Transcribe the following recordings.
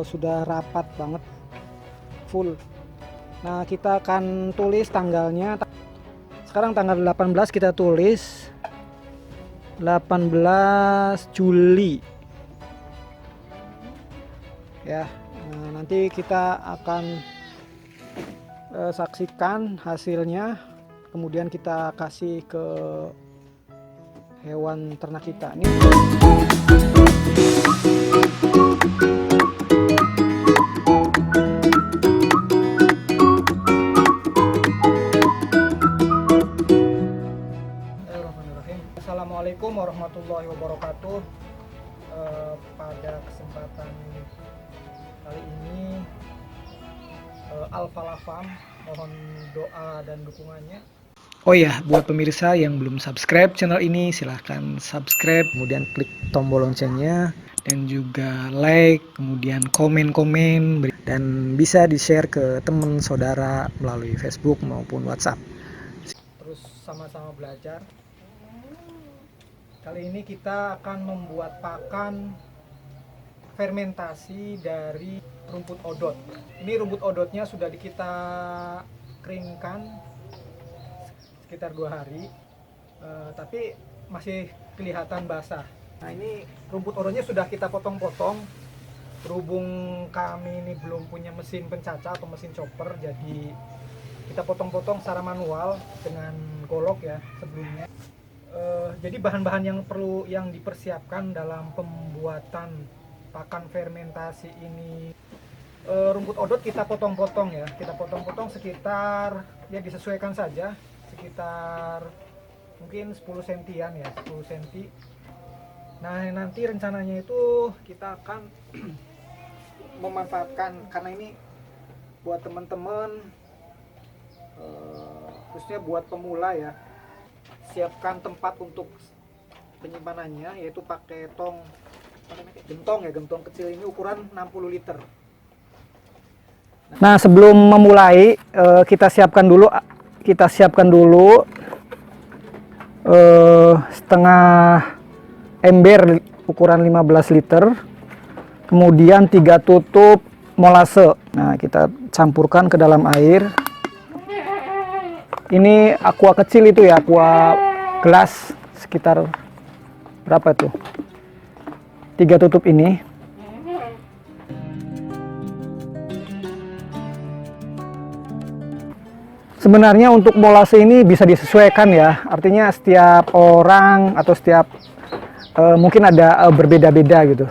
Sudah rapat banget, full. Nah, kita akan tulis tanggalnya. Sekarang tanggal 18, kita tulis 18 Juli ya. Nah, nanti kita akan saksikan hasilnya, kemudian kita kasih ke hewan ternak kita. Ini Assalamualaikum warahmatullahi wabarakatuh. Pada kesempatan kali ini Alfala Farm mohon doa dan dukungannya. Oh ya, buat pemirsa yang belum subscribe channel ini, silahkan subscribe, kemudian klik tombol loncengnya, dan juga like, kemudian komen-komen, dan bisa di-share ke teman saudara melalui Facebook maupun WhatsApp. Terus sama-sama belajar. Kali ini kita akan membuat pakan fermentasi dari rumput odot. Ini rumput odotnya sudah kita keringkan sekitar 2 hari, tapi masih kelihatan basah. Nah, ini rumput odotnya sudah kita potong-potong. Berhubung kami ini belum punya mesin pencaca atau mesin chopper, jadi kita potong-potong secara manual dengan golok ya sebelumnya. Jadi bahan-bahan yang dipersiapkan dalam pembuatan pakan fermentasi ini, rumput odot kita potong-potong ya, kita potong-potong sekitar, ya disesuaikan saja, sekitar mungkin 10 sentian ya, 10 senti. Nah, nanti rencananya itu kita akan memanfaatkan, karena ini buat teman-teman, khususnya buat pemula ya, siapkan tempat untuk penyimpanannya, yaitu pakai gentong kecil ini ukuran 60 liter. Nah, sebelum memulai kita siapkan dulu setengah ember ukuran 15 liter, kemudian 3 tutup molase. Nah, kita campurkan ke dalam air. Ini aqua kecil itu ya, aqua gelas, sekitar berapa tuh, 3 tutup ini. Sebenarnya untuk molase ini bisa disesuaikan ya, artinya setiap orang atau setiap mungkin ada berbeda-beda gitu.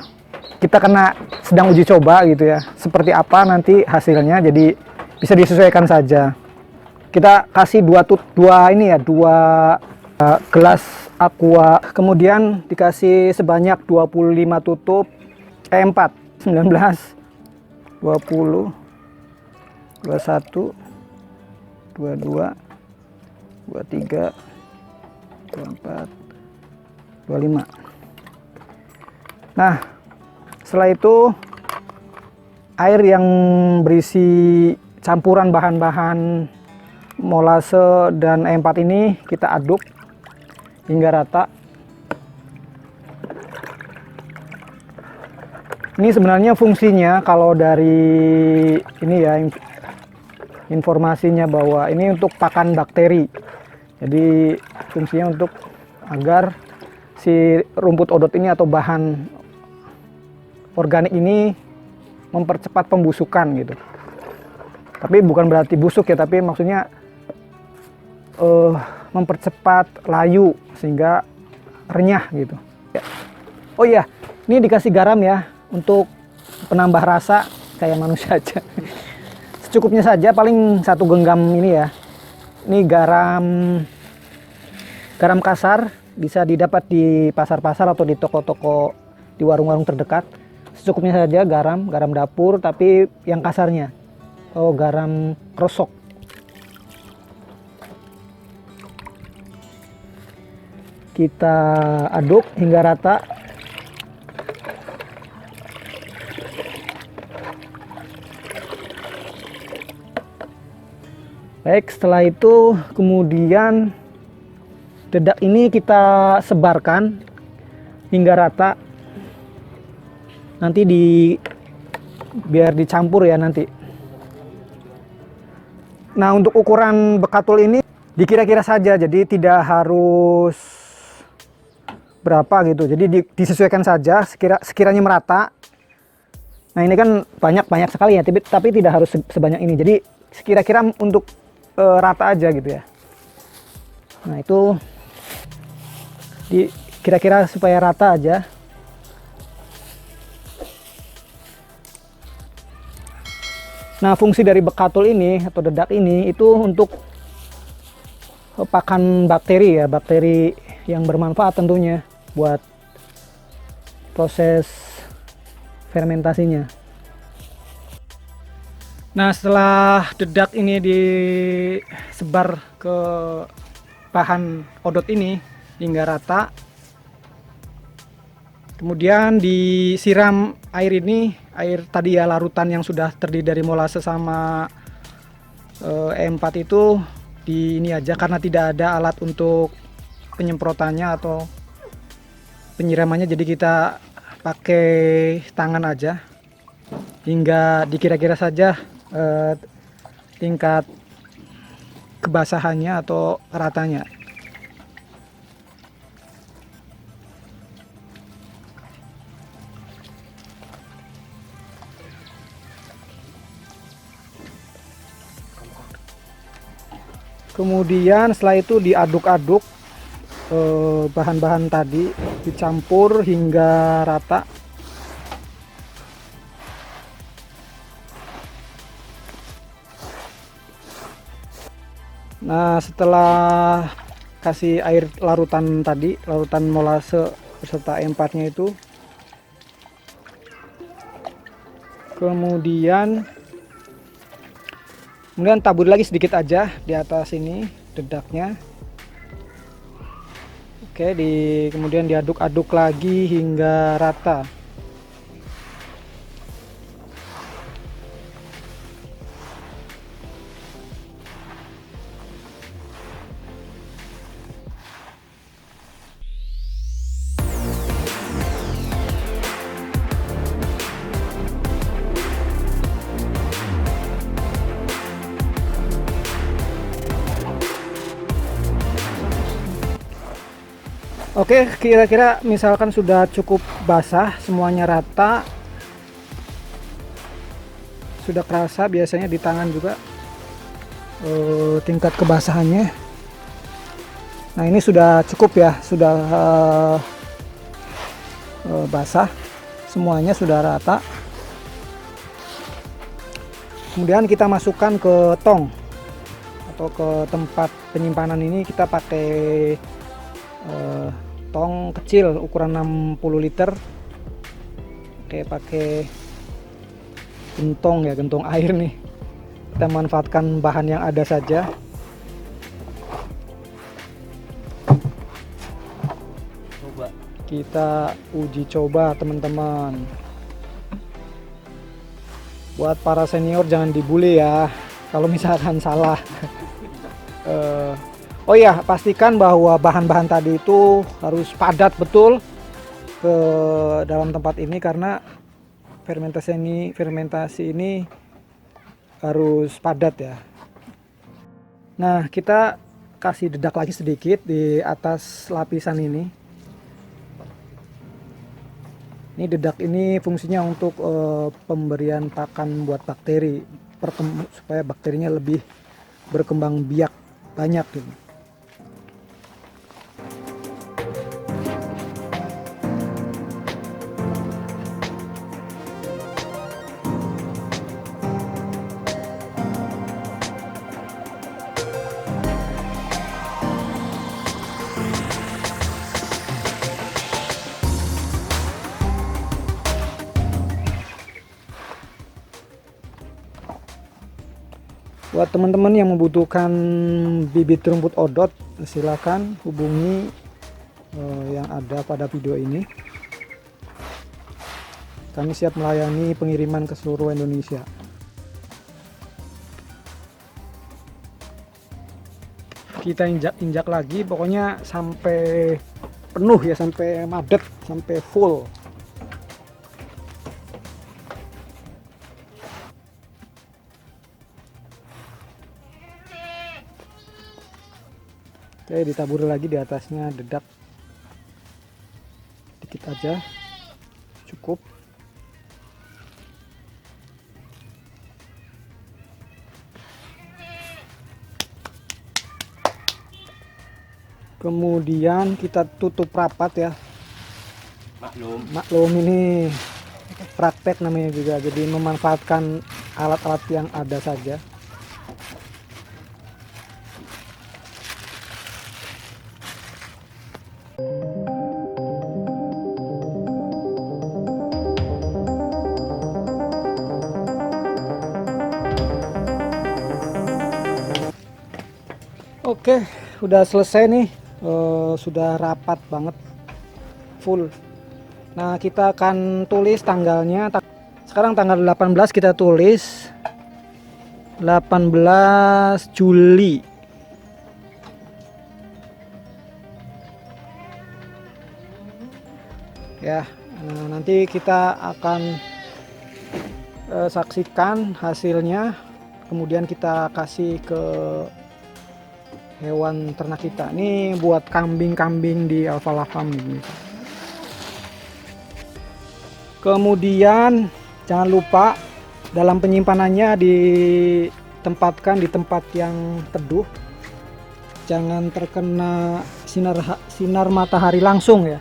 Kita kena sedang uji coba gitu ya, seperti apa nanti hasilnya, jadi bisa disesuaikan saja. Kita kasih 2 gelas aqua, kemudian dikasih sebanyak 25 tutup, 4, 19, 20, 21, 22, 23, 24, 25. Nah, setelah itu air yang berisi campuran bahan-bahan molase dan E4 ini kita aduk hingga rata. Ini sebenarnya fungsinya, kalau dari ini ya informasinya, bahwa ini untuk pakan bakteri. Jadi fungsinya untuk agar si rumput odot ini atau bahan organik ini mempercepat pembusukan gitu. Tapi bukan berarti busuk ya, tapi maksudnya mempercepat layu sehingga renyah gitu. Oh iya, ini dikasih garam ya untuk penambah rasa kayak manusia aja. Secukupnya saja, paling 1 genggam ini ya. Ini garam kasar, bisa didapat di pasar-pasar atau di toko-toko, di warung-warung terdekat. Secukupnya saja garam dapur, tapi yang kasarnya. Oh, garam krosok. Kita aduk hingga rata. Baik, setelah itu kemudian dedak ini kita sebarkan hingga rata. Nanti biar dicampur ya nanti. Nah, untuk ukuran bekatul ini dikira-kira saja, jadi tidak harus berapa gitu, jadi disesuaikan saja sekiranya merata. Nah, ini kan banyak sekali ya, tapi tidak harus sebanyak ini, jadi kira-kira untuk rata aja gitu ya. Nah, itu kira-kira supaya rata aja. Nah, fungsi dari bekatul ini atau dedak ini itu untuk pakan bakteri ya, bakteri yang bermanfaat tentunya buat proses fermentasinya. Nah, setelah dedak ini disebar ke bahan odot ini hingga rata, kemudian disiram air ini, air tadi ya larutan yang sudah terdiri dari molase sama E4 itu di ini aja, karena tidak ada alat untuk penyemprotannya atau penyiramannya, jadi kita pakai tangan aja hingga dikira-kira saja tingkat kebasahannya atau ratanya. Kemudian setelah itu diaduk-aduk bahan-bahan tadi, dicampur hingga rata. Nah, setelah kasih air larutan tadi, larutan molase beserta E4-nya itu, kemudian tabur lagi sedikit aja di atas ini dedaknya. Oke, kemudian diaduk-aduk lagi hingga rata. Oke, kira-kira misalkan sudah cukup basah, semuanya rata, sudah kerasa biasanya di tangan juga tingkat kebasahannya. Nah, ini sudah cukup ya, sudah basah, semuanya sudah rata. Kemudian kita masukkan ke tong atau ke tempat penyimpanan ini. Kita pakai tong kecil ukuran 60 liter. Oke, pakai gentong ya, gentong air nih. Kita manfaatkan bahan yang ada saja. Kita uji coba teman-teman. Buat para senior jangan dibully ya kalau misalkan salah. Oh ya, pastikan bahwa bahan-bahan tadi itu harus padat betul ke dalam tempat ini, karena fermentasi ini harus padat ya. Nah, kita kasih dedak lagi sedikit di atas lapisan ini. Ini dedak ini fungsinya untuk pemberian pakan buat bakteri, supaya bakterinya lebih berkembang biak banyak gitu. Buat teman-teman yang membutuhkan bibit rumput odot, silakan hubungi yang ada pada video ini. Kami siap melayani pengiriman ke seluruh Indonesia. Kita injak lagi, pokoknya sampai penuh ya, sampai madet, sampai full. Oke, ditaburi lagi di atasnya dedak dikit aja, cukup. Kemudian kita tutup rapat ya. Maklum ini praktek namanya juga, jadi memanfaatkan alat-alat yang ada saja. Oke, udah selesai nih. Sudah rapat banget, full. Nah, kita akan tulis tanggalnya. Sekarang tanggal 18 kita tulis 18 Juli. Ya, nanti kita akan saksikan hasilnya. Kemudian kita kasih ke hewan ternak kita. Ini buat kambing-kambing di Alfalfa Farm ini. Kemudian jangan lupa dalam penyimpanannya ditempatkan di tempat yang teduh. Jangan terkena sinar matahari langsung ya.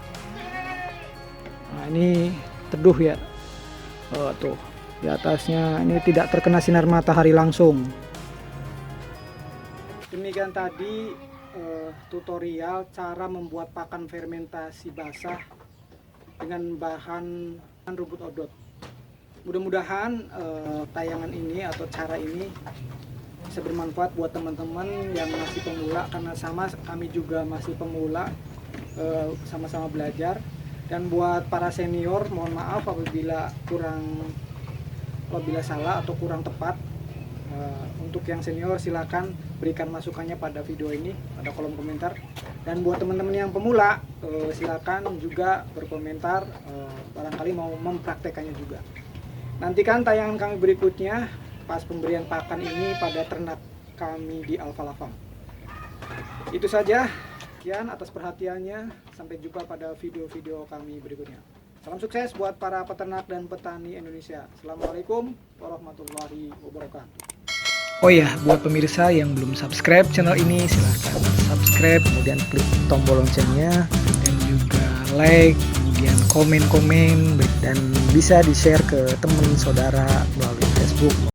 Nah, ini teduh ya. Tuh, di atasnya ini tidak terkena sinar matahari langsung. Demikian tadi tutorial cara membuat pakan fermentasi basah dengan bahan rumput odot. Mudah-mudahan tayangan ini atau cara ini bisa bermanfaat buat teman-teman yang masih pemula, karena sama kami juga masih pemula, sama-sama belajar. Dan buat para senior, mohon maaf apabila salah atau kurang tepat. Untuk yang senior silakan berikan masukannya pada video ini pada kolom komentar, dan buat teman-teman yang pemula silakan juga berkomentar, barangkali mau mempraktekannya juga. Nantikan tayangan kami berikutnya pas pemberian pakan ini pada ternak kami di Alfalfa Farm. Itu saja, sekian atas perhatiannya, sampai jumpa pada video-video kami berikutnya. Salam sukses buat para peternak dan petani Indonesia. Assalamualaikum warahmatullahi wabarakatuh. Oh ya, buat pemirsa yang belum subscribe channel ini, silahkan subscribe, kemudian klik tombol loncengnya, dan juga like, kemudian komen-komen, dan bisa di-share ke teman saudara melalui Facebook.